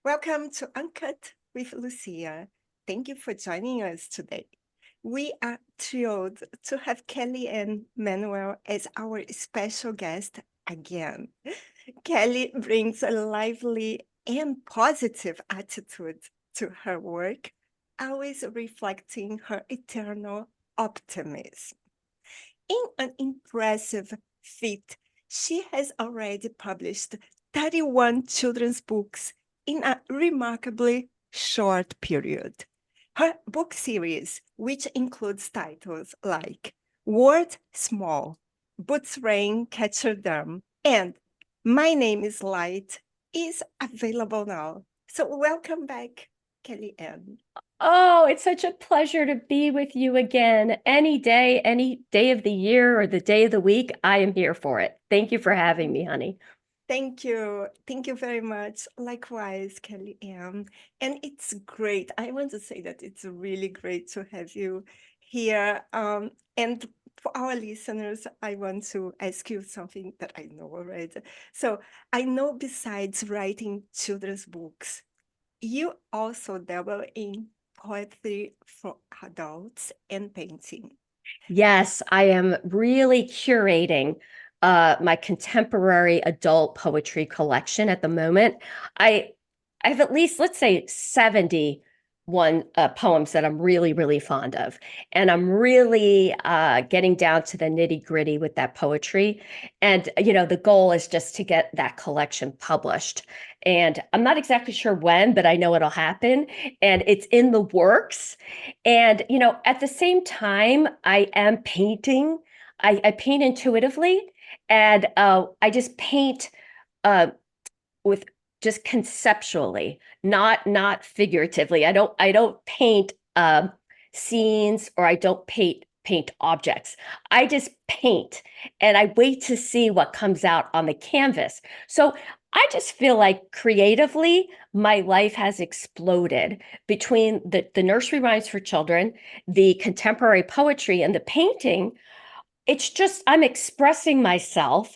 Welcome to Uncut with Lucia. Thank you for joining us today. We are thrilled to have Kelly Anne Manuel as our special guest again. Kelly brings a lively and positive attitude to her work, always reflecting her eternal optimism. In an impressive feat, she has already published 31 children's books in a remarkably short period. Her book series, which includes titles like Word Small, Boots Rain, Catcher Them, and My Name is Light, is available now. So welcome back, Kelly Ann. Oh, it's such a pleasure to be with you again. Any day of the year or the day of the week, I am here for it. Thank you for having me, honey. Thank you. Thank you very much. Likewise, Kelly Ann. And it's great. I want to say that it's really great to have you here. And for our listeners, I want to ask you something that I know already. So I know besides writing children's books, you also dabble in poetry for adults and painting. Yes, I am really curating my contemporary adult poetry collection at the moment. I I have at least, let's say, 71 poems that I'm really, really fond of. And I'm really getting down to the nitty-gritty with that poetry. And, the goal is just to get that collection published. And I'm not exactly sure when, but I know it'll happen. And it's in the works. And, at the same time, I am painting. I paint intuitively, and I just paint with just conceptually, not figuratively. I don't paint scenes, or I don't paint objects. I just paint, and I wait to see what comes out on the canvas. So I just feel like creatively, my life has exploded between the nursery rhymes for children, the contemporary poetry, and the painting. It's just I'm expressing myself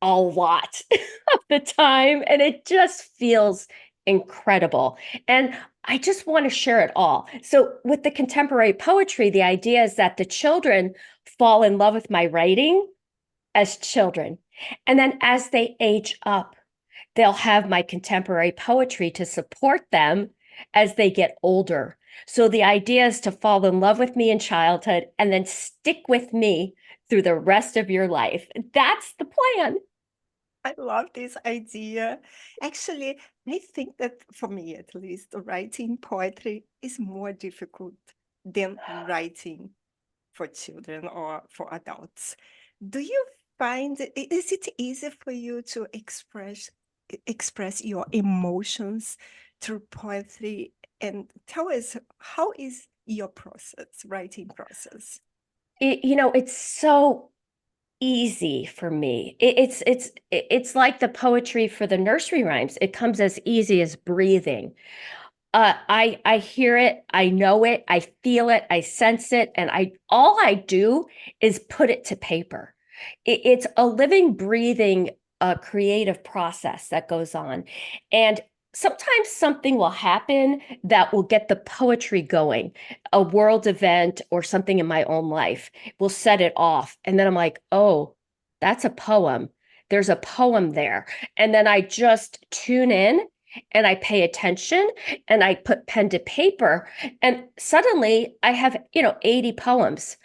a lot of the time, and it just feels incredible. And I just want to share it all. So with the contemporary poetry, the idea is that the children fall in love with my writing as children. And then as they age up, they'll have my contemporary poetry to support them as they get older. So the idea is to fall in love with me in childhood and then stick with me through the rest of your life. That's the plan. I love this idea. Actually, I think that for me at least, writing poetry is more difficult than writing for children or for adults. Do you find is it easy for you to express your emotions through poetry? And tell us, how is your process, writing process? It's so easy for me. It's like the poetry for the nursery rhymes. It comes as easy as breathing. I hear it, I know it, I feel it, I sense it, and I all I do is put it to paper. It's a living, breathing, creative process that goes on, and sometimes something will happen that will get the poetry going. A world event or something in my own life will set it off, and then I'm like, oh, that's a poem. There's a poem there, and then I just tune in and I pay attention and I put pen to paper, and suddenly I have, 80 poems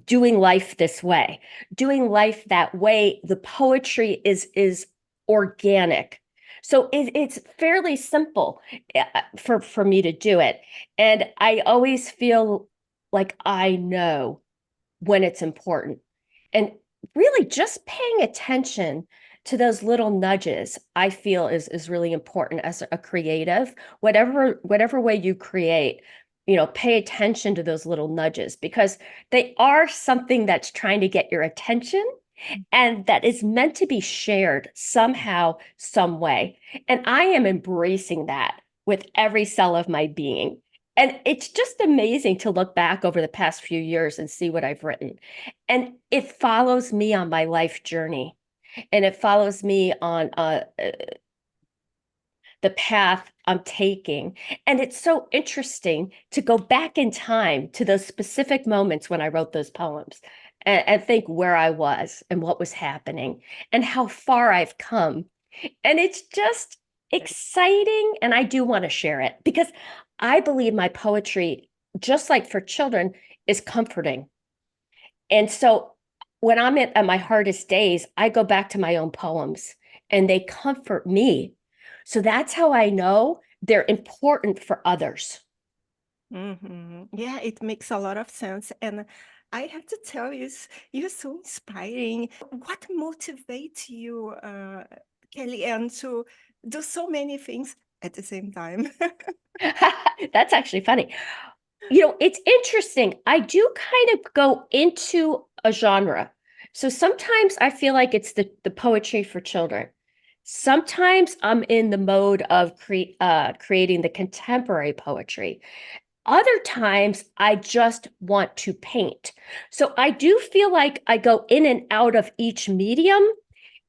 doing life this way. Doing life that way, the poetry is organic. So it's fairly simple for me to do it. And I always feel like I know when it's important. And really just paying attention to those little nudges, I feel is really important as a creative. Whatever way you create, pay attention to those little nudges, because they are something that's trying to get your attention, and that is meant to be shared somehow, some way. And I am embracing that with every cell of my being. And it's just amazing to look back over the past few years and see what I've written. And it follows me on my life journey. And it follows me on the path I'm taking. And it's so interesting to go back in time to those specific moments when I wrote those poems and think where I was and what was happening and how far I've come. And it's just exciting. And I do want to share it because I believe my poetry, just like for children, is comforting. And so when I'm at my hardest days, I go back to my own poems and they comfort me. So that's how I know they're important for others. Yeah, it makes a lot of sense. And I have to tell you, you're so inspiring. What motivates you, Kelly Ann, to do so many things at the same time? That's actually funny. You know, it's interesting. I do kind of go into a genre. So sometimes I feel like it's the poetry for children. Sometimes I'm in the mode of creating the contemporary poetry. Other times I just want to paint. So I do feel like I go in and out of each medium,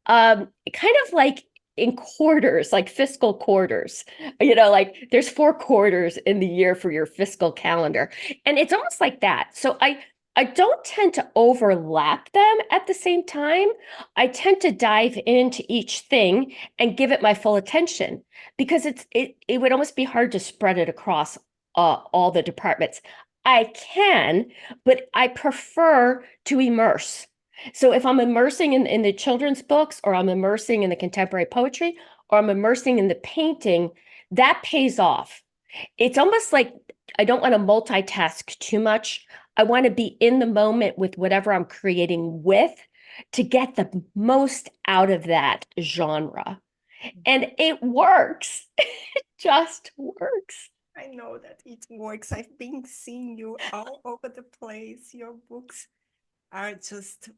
kind of like in quarters, like fiscal quarters. You know, like there's 4 quarters in the year for your fiscal calendar. And it's almost like that. So I don't tend to overlap them at the same time. I tend to dive into each thing and give it my full attention because it would almost be hard to spread it across all the departments. I can, but I prefer to immerse. So if I'm immersing in the children's books, or I'm immersing in the contemporary poetry, or I'm immersing in the painting, that pays off. It's almost like I don't want to multitask too much. I want to be in the moment with whatever I'm creating with to get the most out of that genre. And it works. It just works. I know that it works. I've been seeing you all over the place. Your books are just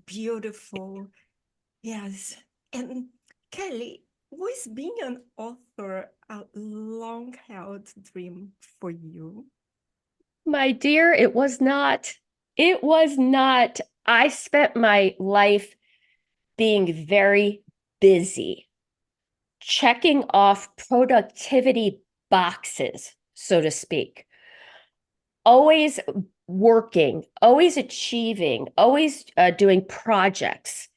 beautiful. Yes. And Kelly, was being an author a long held dream for you? My dear, it was not. It was not. I spent my life being very busy, checking off productivity boxes, so to speak, always working, always achieving, always doing projects,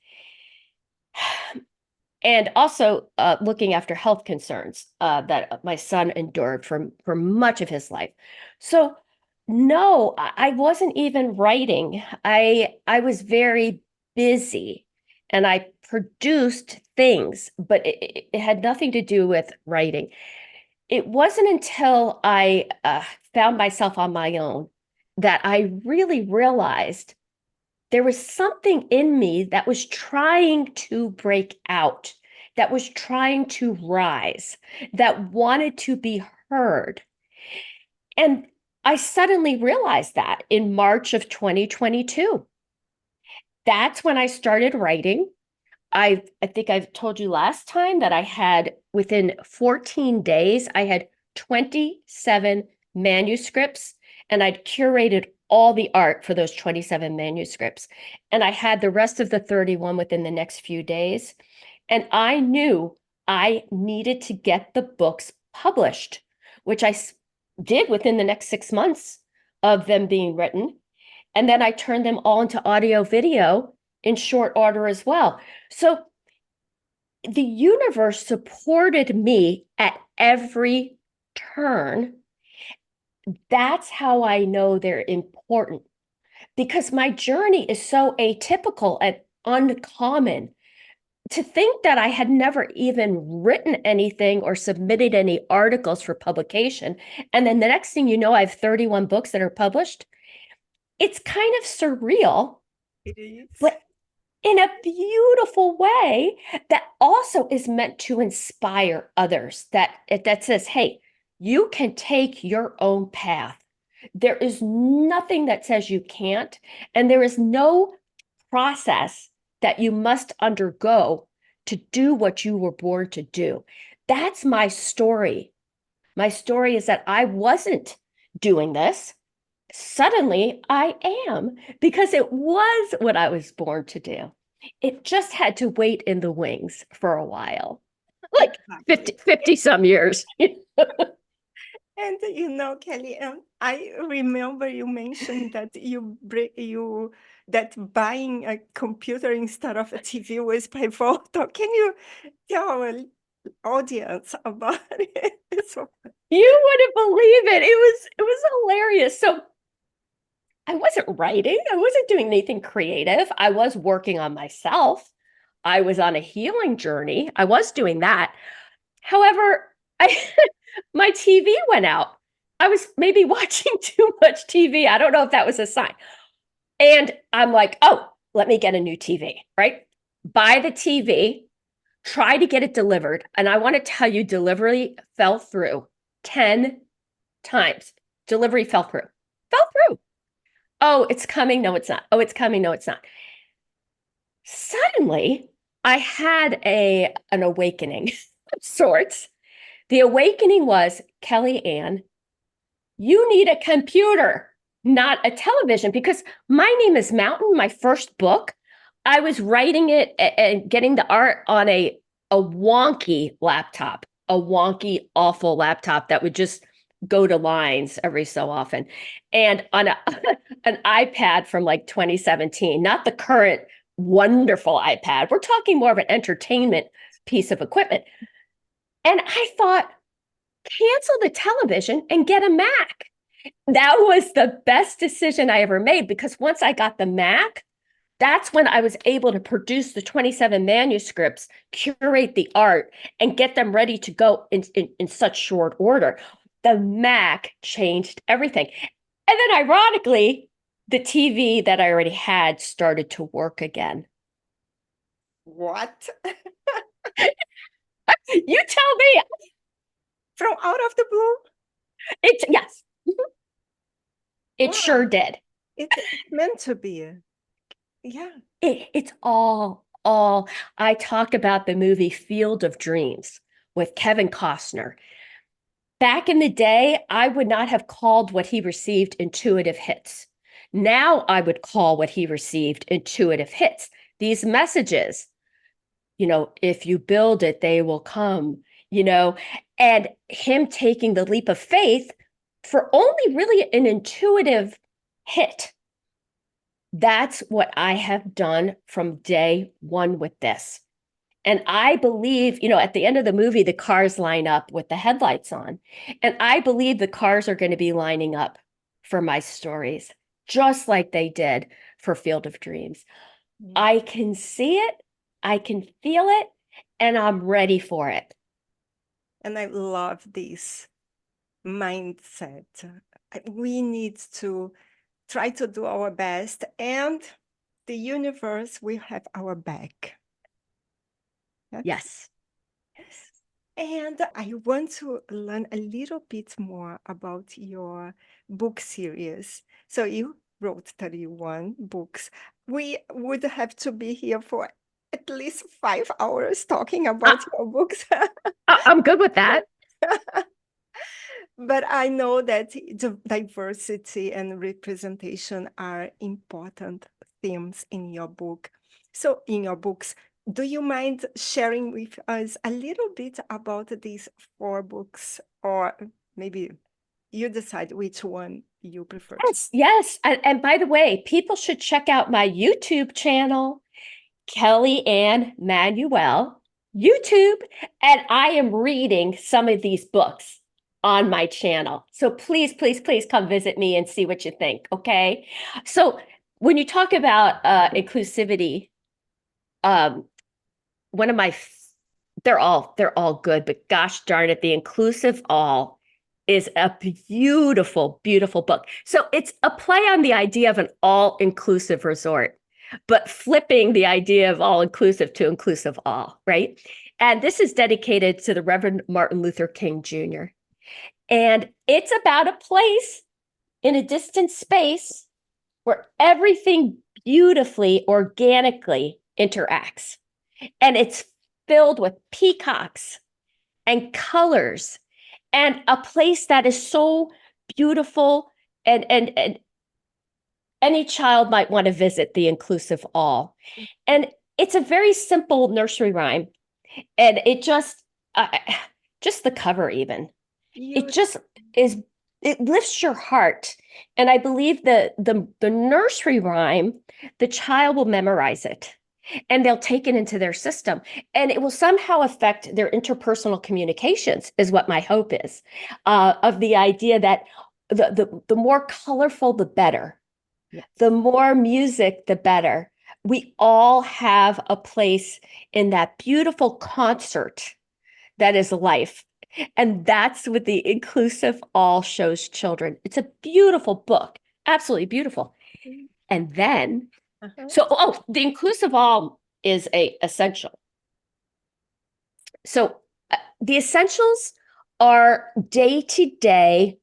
and also looking after health concerns that my son endured for much of his life. So, no, I wasn't even writing. I was very busy, and I produced things, but it had nothing to do with writing. It wasn't until I found myself on my own that I really realized there was something in me that was trying to break out, that was trying to rise, that wanted to be heard. And I suddenly realized that in March of 2022. That's when I started writing. I think I've told you last time that I had within 14 days, I had 27 manuscripts and I'd curated all the art for those 27 manuscripts. And I had the rest of the 31 within the next few days. And I knew I needed to get the books published, which did within the next 6 months of them being written. And then I turned them all into audio video in short order as well. So the universe supported me at every turn. That's how I know they're important because my journey is so atypical and uncommon. To think that I had never even written anything or submitted any articles for publication. And then the next thing you know, I have 31 books that are published. It's kind of surreal, It is. but in a beautiful way that also is meant to inspire others that says, hey, you can take your own path. There is nothing that says you can't, and there is no process that you must undergo to do what you were born to do. That's my story. My story is that I wasn't doing this. Suddenly I am because it was what I was born to do. It just had to wait in the wings for a while. like exactly. 50 some years. And Kelly, I remember you mentioned that that buying a computer instead of a TV was pivotal. Can you tell our audience about it? So, You wouldn't believe it. It was hilarious. So I wasn't writing. I wasn't doing anything creative. I was working on myself. I was on a healing journey. I was doing that. However, my TV went out. I was maybe watching too much TV. I don't know if that was a sign. And I'm like, oh, let me get a new TV, right? Buy the TV, try to get it delivered. And I want to tell you, delivery fell through 10 times. Delivery fell through. Fell through. Oh, it's coming. No, it's not. Oh, it's coming. No, it's not. Suddenly, I had an awakening of sorts. The awakening was, Kelly Anne, you need a computer, not a television, because my name is Mountain, my first book. I was writing it and getting the art on a wonky laptop, a wonky, awful laptop that would just go to lines every so often. And on an iPad from like 2017, not the current wonderful iPad. We're talking more of an entertainment piece of equipment. And I thought, cancel the television and get a Mac. That was the best decision I ever made, because once I got the Mac, that's when I was able to produce the 27 manuscripts, curate the art, and get them ready to go in such short order. The Mac changed everything. And then ironically, the TV that I already had started to work again. what? You tell me. From out of the blue? Yes, it Wow. sure did. It's meant to be. Yeah. It's all. I talk about the movie Field of Dreams with Kevin Costner. Back in the day, I would not have called what he received intuitive hits. Now I would call what he received intuitive hits. These messages, if you build it, they will come, and him taking the leap of faith for only really an intuitive hit. That's what I have done from day one with this. And I believe, at the end of the movie, the cars line up with the headlights on. And I believe the cars are going to be lining up for my stories, just like they did for Field of Dreams. Mm. I can see it, I can feel it, and I'm ready for it. And I love this mindset. We need to try to do our best, and the universe will have our back. Yes. Yes. And I want to learn a little bit more about your book series. So you wrote 31 books. We would have to be here for at least 5 hours talking about I, your books. I'm good with that. But I know that the diversity and representation are important themes in your book. So, in your books, do you mind sharing with us a little bit about these 4 books, or maybe you decide which one you prefer to? Yes. And by the way, people should check out my YouTube channel, Kelly Anne Manuel, YouTube, and I am reading some of these books on my channel. So please, please, please come visit me and see what you think. Okay. So when you talk about inclusivity, um, one of my they're all good, but gosh darn it, The Inclusive All is a beautiful, beautiful book. So it's a play on the idea of an all-inclusive resort, but flipping the idea of all-inclusive to inclusive all, right? And this is dedicated to the Reverend Martin Luther King Jr. And it's about a place in a distant space where everything beautifully, organically interacts. And it's filled with peacocks and colors and a place that is so beautiful, and any child might want to visit the inclusive all. And it's a very simple nursery rhyme, and it just just the cover even. It Beautiful. just is, it lifts your heart. And I believe the nursery rhyme, the child will memorize it and they'll take it into their system and it will somehow affect their interpersonal communications is what my hope is, of the idea that the more colorful, the better. Yes. The more music, the better. We all have a place in that beautiful concert that is life. And that's what the Inclusive All shows children. It's a beautiful book, absolutely beautiful. And then, Uh-huh. the Inclusive All is a essential. So the essentials are day-to-day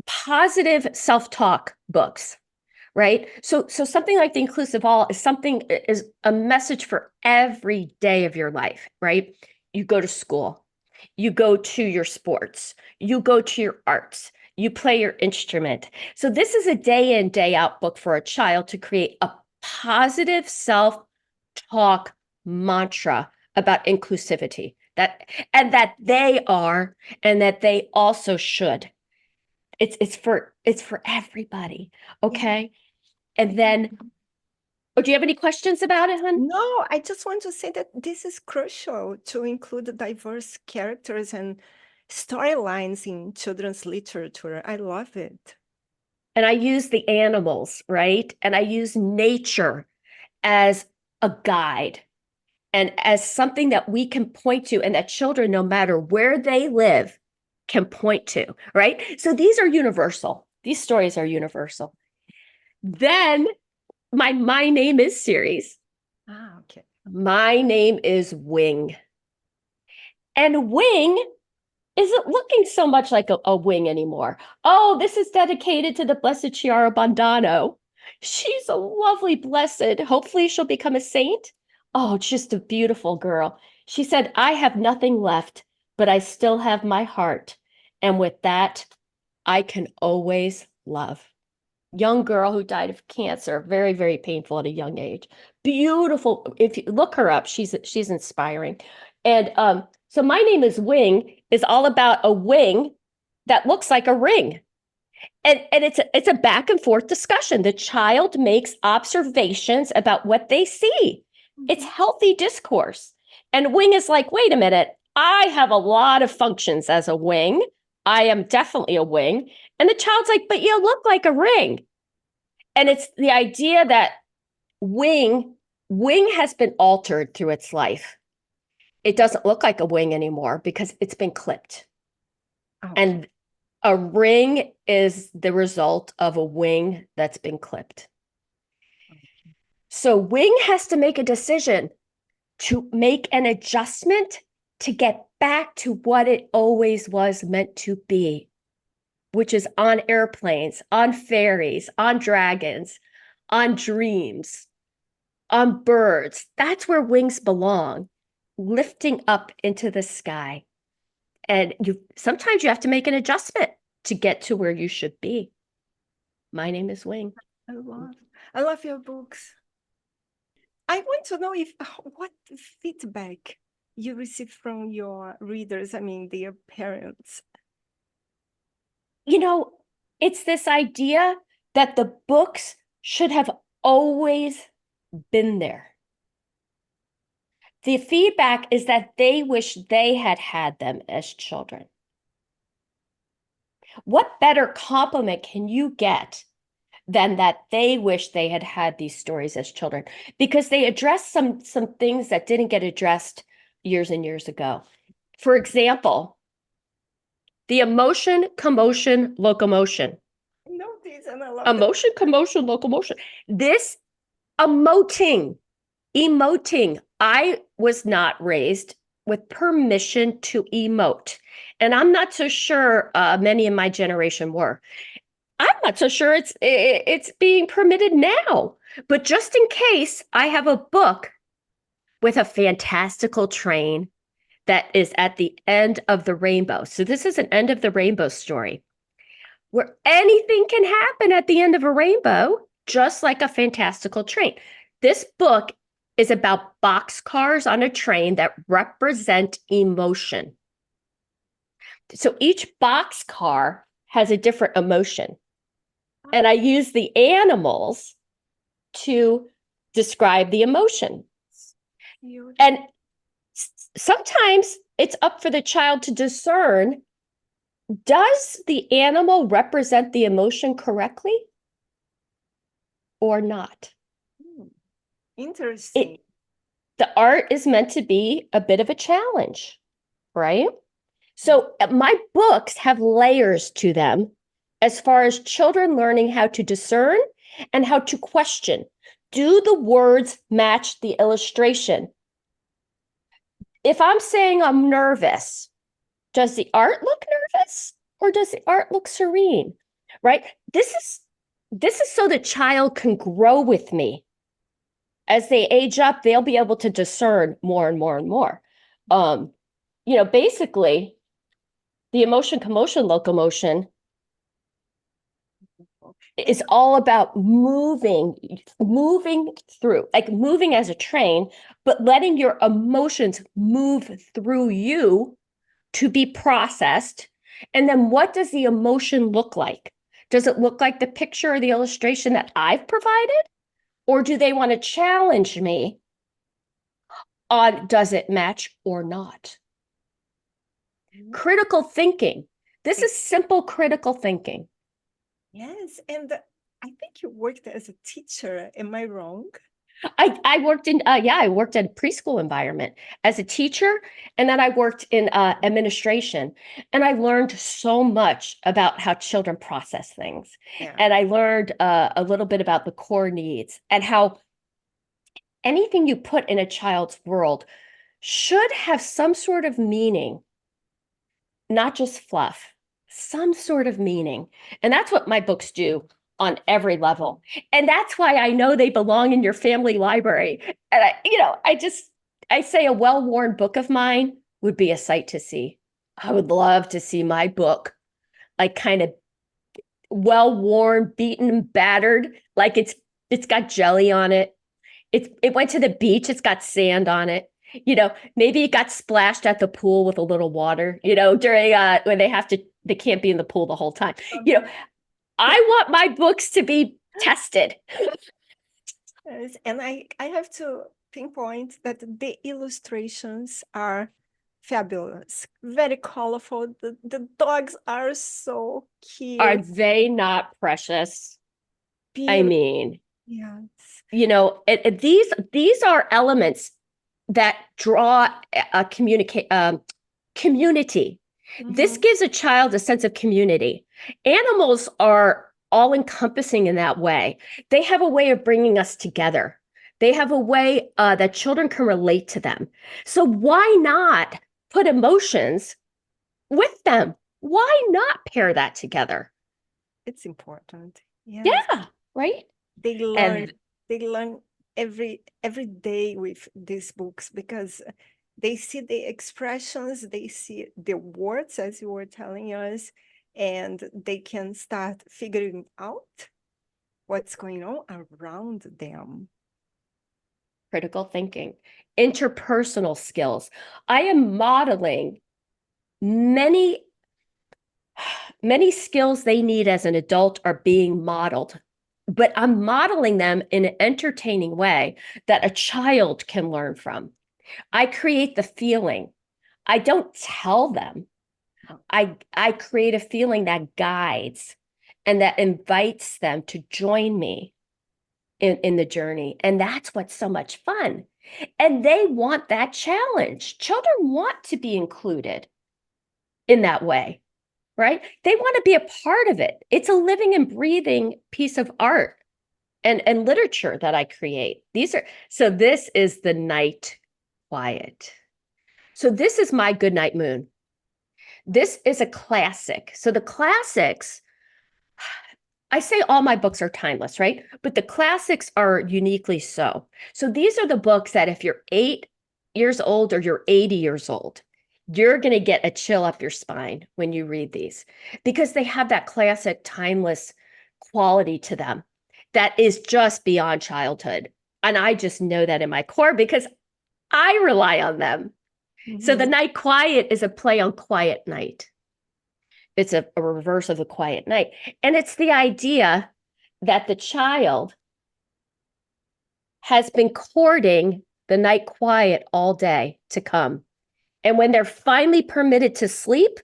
positive self-talk books, right? So something like the Inclusive All is a message for every day of your life, right? You go to school, you go to your sports, you go to your arts, you play your instrument. So this is a day in, day out book for a child to create a positive self-talk mantra about inclusivity, that they are and that they also should. It's for everybody. Yeah. Okay. And then, do you have any questions about it, hon? No, I just want to say that this is crucial to include the diverse characters and storylines in children's literature. I love it. And I use the animals, right? And I use nature as a guide and as something that we can point to and that children, no matter where they live, can point to, right? So these are universal. These stories are universal. Then my name is series. Ah, okay. My name is Wing. And Wing isn't looking so much like a wing anymore. Oh, this is dedicated to the Blessed Chiara Bondano. She's a lovely blessed. Hopefully, she'll become a saint. Oh, just a beautiful girl. She said, I have nothing left, but I still have my heart. And with that, I can always love. Young girl who died of cancer, very, very painful at a young age. Beautiful. If you look her up, she's inspiring. And so my name is Wing is all about a wing that looks like a ring. And it's a back and forth discussion. The child makes observations about what they see. It's healthy discourse. And Wing is like, wait a minute, I have a lot of functions as a wing. I am definitely a wing. And the child's like, but you look like a ring. And it's the idea that wing has been altered through its life. It doesn't look like a wing anymore because it's been clipped. Okay. And a ring is the result of a wing that's been clipped. So Wing has to make a decision to make an adjustment to get back to what it always was meant to be, which is on airplanes, on ferries, on dragons, on dreams, on birds. That's where wings belong, lifting up into the sky. And sometimes you have to make an adjustment to get to where you should be. My name is Wing. I love your books. I want to know what feedback you receive from your readers, I mean, their parents. It's this idea that the books should have always been there. The feedback is that they wish they had had them as children. What better compliment can you get than that they wish they had had these stories as children? Because they address some things that didn't get addressed years and years ago. For example, the emotion, commotion, locomotion. No, this, and I love Emotion, commotion, locomotion. This emoting. I was not raised with permission to emote. And I'm not so sure many in my generation were. I'm not so sure it's being permitted now. But just in case, I have a book with a fantastical train that is at the end of the rainbow. So this is an end of the rainbow story where anything can happen at the end of a rainbow, just like a fantastical train. This book is about boxcars on a train that represent emotion. So each boxcar has a different emotion. And I use the animals to describe the emotion. And sometimes it's up for the child to discern, does the animal represent the emotion correctly or not? Interesting. The art is meant to be a bit of a challenge, right? So my books have layers to them as far as children learning how to discern and how to question. Do the words match the illustration? If I'm saying I'm nervous, does the art look nervous or does the art look serene? Right? This is so the child can grow with me. As they age up, they'll be able to discern more and more and more. Basically, the emotion, commotion, locomotion is all about moving through, like moving as a train, but letting your emotions move through you to be processed. And then what does the emotion look like? Does it look like the picture or the illustration that I've provided? Or do they want to challenge me on does it match or not? Critical thinking. This is simple critical thinking. Yes, and I think you worked as a teacher. Am I wrong? I worked in I worked in a preschool environment as a teacher, and then I worked in administration, and I learned so much about how children process things. Yeah. And I learned a little bit about the core needs and how anything you put in a child's world should have some sort of meaning, not just fluff, some sort of meaning. And that's what my books do on every level. And that's why I know they belong in your family library. And I say a well-worn book of mine would be a sight to see. I would love to see my book like kind of well-worn, beaten, battered, like it's got jelly on it. It went to the beach, it's got sand on it. Maybe it got splashed at the pool with a little water, during when they can't be in the pool the whole time. I want my books to be tested. Yes, and I have to pinpoint that the illustrations are fabulous, very colorful. The dogs are so cute. Are they not precious? I Beautiful. mean, Yes. these are elements that draw a communicate community. This gives a child a sense of community. Animals are all encompassing in that way. They have a way of bringing us together. They have a way that children can relate to them. So why not put emotions with them? Why not pair that together? It's important. Yes. Yeah, right? They learn every day with these books because they see the expressions, they see the words as you were telling us, and they can start figuring out what's going on around them. Critical thinking, interpersonal skills. I am modeling many skills they need as an adult are being modeled, but I'm modeling them in an entertaining way that a child can learn from. I create the feeling. I don't tell them. I create a feeling that guides and that invites them to join me in the journey. And that's what's so much fun. And they want that challenge. Children want to be included in that way, right? They want to be a part of it. It's a living and breathing piece of art and literature that I create. So this is the night quiet. So this is my Goodnight Moon. This is a classic. So the classics, I say all my books are timeless, right? But the classics are uniquely so. So these are the books that if you're 8 years old or you're 80 years old, you're going to get a chill up your spine when you read these because they have that classic, timeless quality to them that is just beyond childhood. And I just know that in my core because I rely on them. So the Mhm. night quiet is a play on quiet night. It's a reverse of the quiet night. And it's the idea that the child has been courting the night quiet all day to come. And when they're finally permitted to sleep,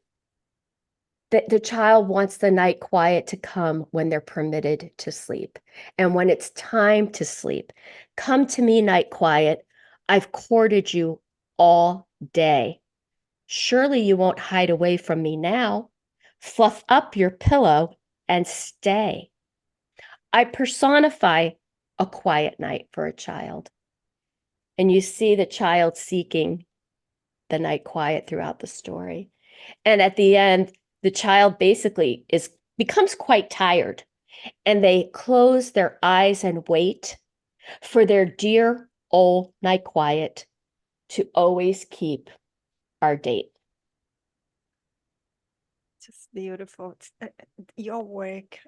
the child wants the night quiet to come when they're permitted to sleep. And when it's time to sleep, come to me, night quiet. I've courted you all day. Surely you won't hide away from me now. Fluff up your pillow and stay. I personify a quiet night for a child. And you see the child seeking the night quiet throughout the story. And at the end, the child basically becomes quite tired and they close their eyes and wait for their dear old night quiet to always keep our date. Just beautiful. Your work,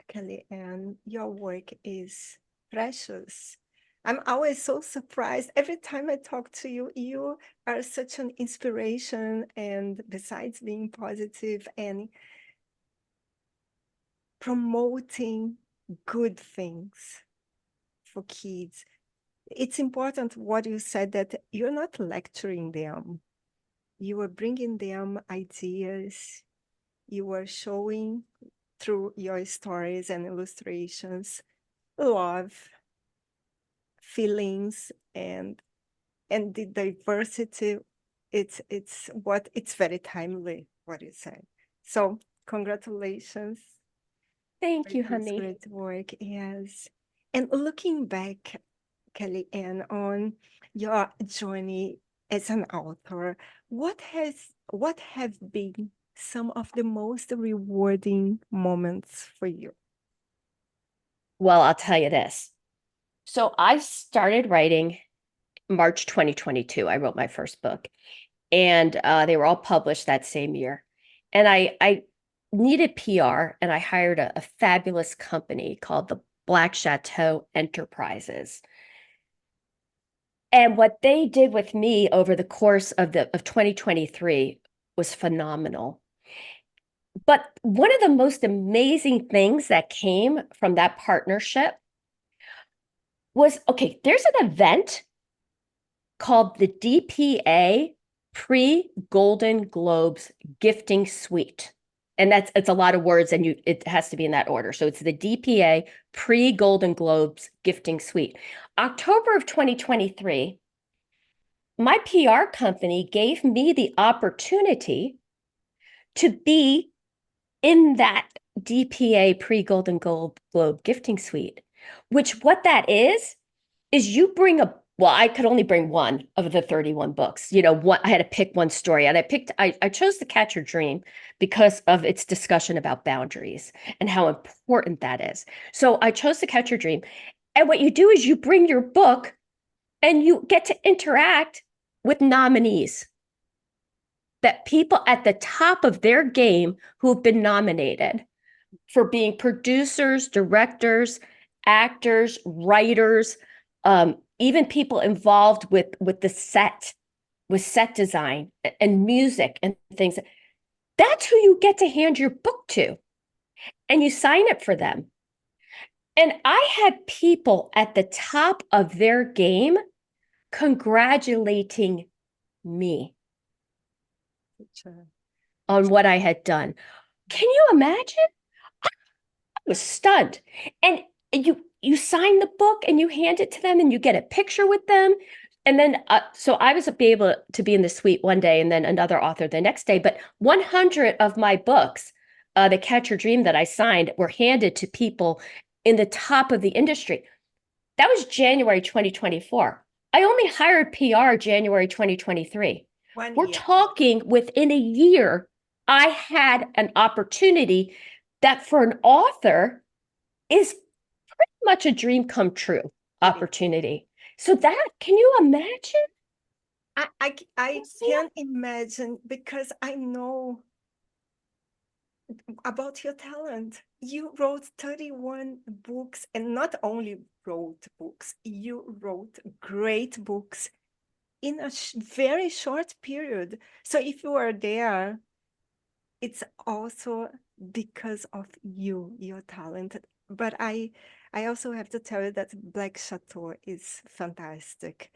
Kelly Ann, your work is precious. I'm always so surprised. Every time I talk to you, you are such an inspiration. And besides being positive and promoting good things for kids, it's important what you said that you're not lecturing them. You are bringing them ideas. You are showing through your stories and illustrations love, feelings, and the diversity. It's very timely what you said. So congratulations Thank for you, this honey. great work. Yes. And looking back, Kelly Ann, on your journey as an author, what have been some of the most rewarding moments for you? Well, I'll tell you this. So I started writing March 2022. I wrote my first book, and they were all published that same year. And I needed PR, and I hired a fabulous company called the Black Chateau Enterprises. And what they did with me over the course of 2023 was phenomenal. But one of the most amazing things that came from that partnership was, okay, there's an event called the DPA Pre-Golden Globes Gifting Suite. And it's a lot of words, and it has to be in that order. So it's the DPA Pre-Golden Globes Gifting Suite. October of 2023, my PR company gave me the opportunity to be in that DPA Pre-Golden Globe Gifting Suite, which what that is you bring well, I could only bring one of the 31 books. I had to pick one story, and I chose To Catch Your Dream because of its discussion about boundaries and how important that is. So I chose To Catch Your Dream. And what you do is you bring your book and you get to interact with nominees, that people at the top of their game who've been nominated for being producers, directors, actors, writers, even people involved with the set, with set design and music and things. That's who you get to hand your book to, and you sign it for them. And I had people at the top of their game congratulating me Such a, on such what I had done. Can you imagine? Was stunned. And you sign the book and you hand it to them and you get a picture with them. And then so I was able to be in the suite one day and then another author the next day. But 100 of my books, the Catch Your Dream that I signed, were handed to people in the top of the industry. That was January 2024. I only hired PR January 2023. one We're year. talking within a year, I had an opportunity that for an author is pretty much a dream come true It is. opportunity. So can you imagine? I can't imagine because I know about your talent. You wrote 31 books, and not only wrote books, you wrote great books in a very short period. So if you are there, it's also because of you, your talent. But I also have to tell you that Black Chateau is fantastic.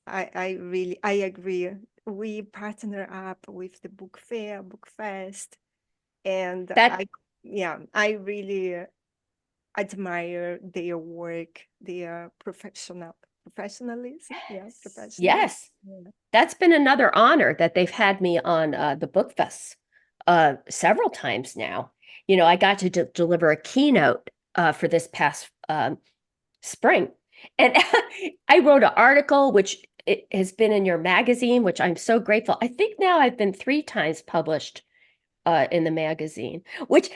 I agree. We partner up with the book fair, book fest, and That I really admire their work, their professionalism. Yeah, professionalism. yes, Yeah. that's been another honor that they've had me on the book fest several times now. I got to deliver a keynote for this past spring. And I wrote an article, which it has been in your magazine, which I'm so grateful. I think now I've been 3 times published in the magazine, which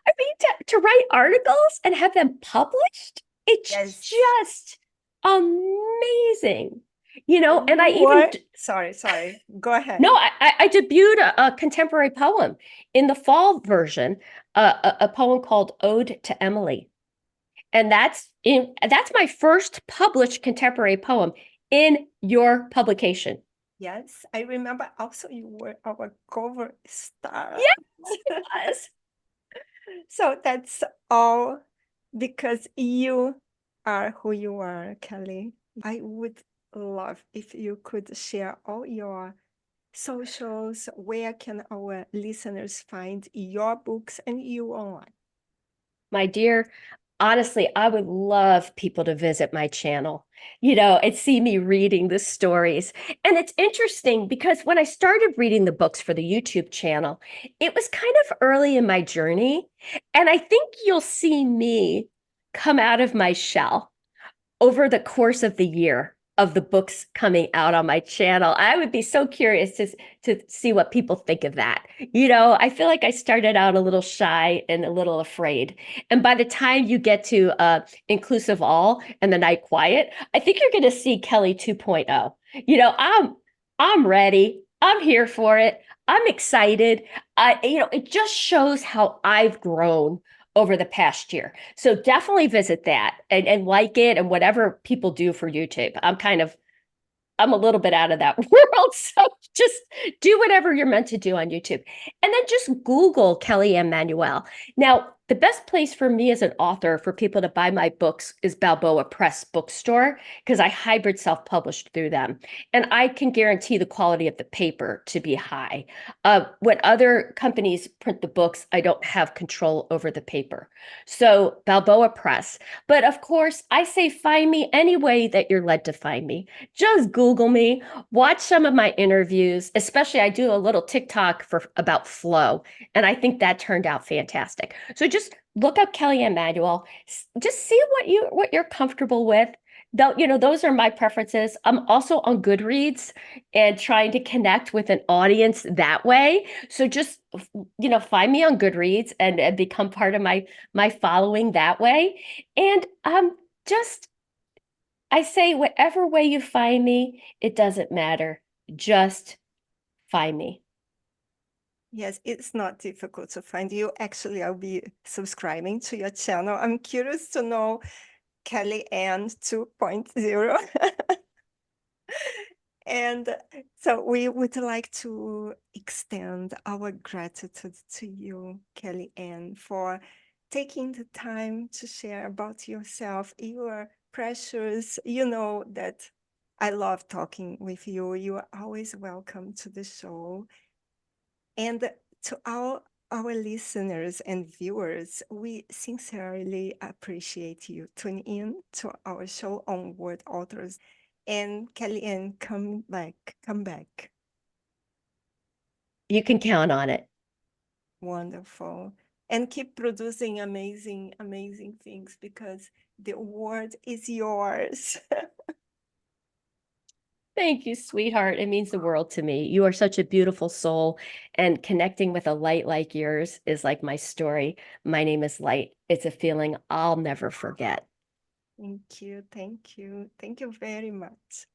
I mean, to write articles and have them published, it's Yes. just amazing. And And I you even, were sorry. Go no, ahead. I debuted a contemporary poem in the fall version, a poem called Ode to Emily. And that's my first published contemporary poem in your publication. Yes, I remember also you were our cover star. Yes, it was. So that's all because you are who you are, Kelly. I would love if you could share all your socials. Where can our listeners find your books and you online? My dear, honestly, I would love people to visit my channel, and see me reading the stories. And it's interesting because when I started reading the books for the YouTube channel, it was kind of early in my journey. And I think you'll see me come out of my shell over the course of the year of the books coming out on my channel. I would be so curious to see what people think of that. I feel like I started out a little shy and a little afraid. And by the time you get to Inclusive All and The Night Quiet, I think you're going to see Kelly 2.0. I'm ready. I'm here for it. I'm excited. It just shows how I've grown over the past year. So definitely visit that and like it and whatever people do for YouTube. I'm a little bit out of that world. So just do whatever you're meant to do on YouTube. And then just Google Kelly Anne Manuel. Now, the best place for me as an author for people to buy my books is Balboa Press Bookstore because I hybrid self-published through them. And I can guarantee the quality of the paper to be high. When other companies print the books, I don't have control over the paper. So Balboa Press. But of course, I say find me any way that you're led to find me. Just Google me, watch some of my interviews, especially I do a little TikTok for about flow, and I think that turned out fantastic. So just look up Kelly Anne Manuel, just see what you're comfortable with. Though, those are my preferences. I'm also on Goodreads and trying to connect with an audience that way. So just find me on Goodreads and become part of my following that way. And just I say, whatever way you find me, it doesn't matter. Just find me. Yes, it's not difficult to find you. Actually, I'll be subscribing to your channel. I'm curious to know Kelly Ann 2.0. And so we would like to extend our gratitude to you, Kelly Ann, for taking the time to share about yourself. You are precious. You know that I love talking with you. You are always welcome to the show. And to all our listeners and viewers, we sincerely appreciate you tuning in to our show on Word Authors. And Kellyanne, come back. You can count on it. Wonderful. And keep producing amazing, amazing things because the word is yours. Thank you, sweetheart. It means the world to me. You are such a beautiful soul, and connecting with a light like yours is like my story. My name is Light. It's a feeling I'll never forget. Thank you. Thank you. Thank you very much.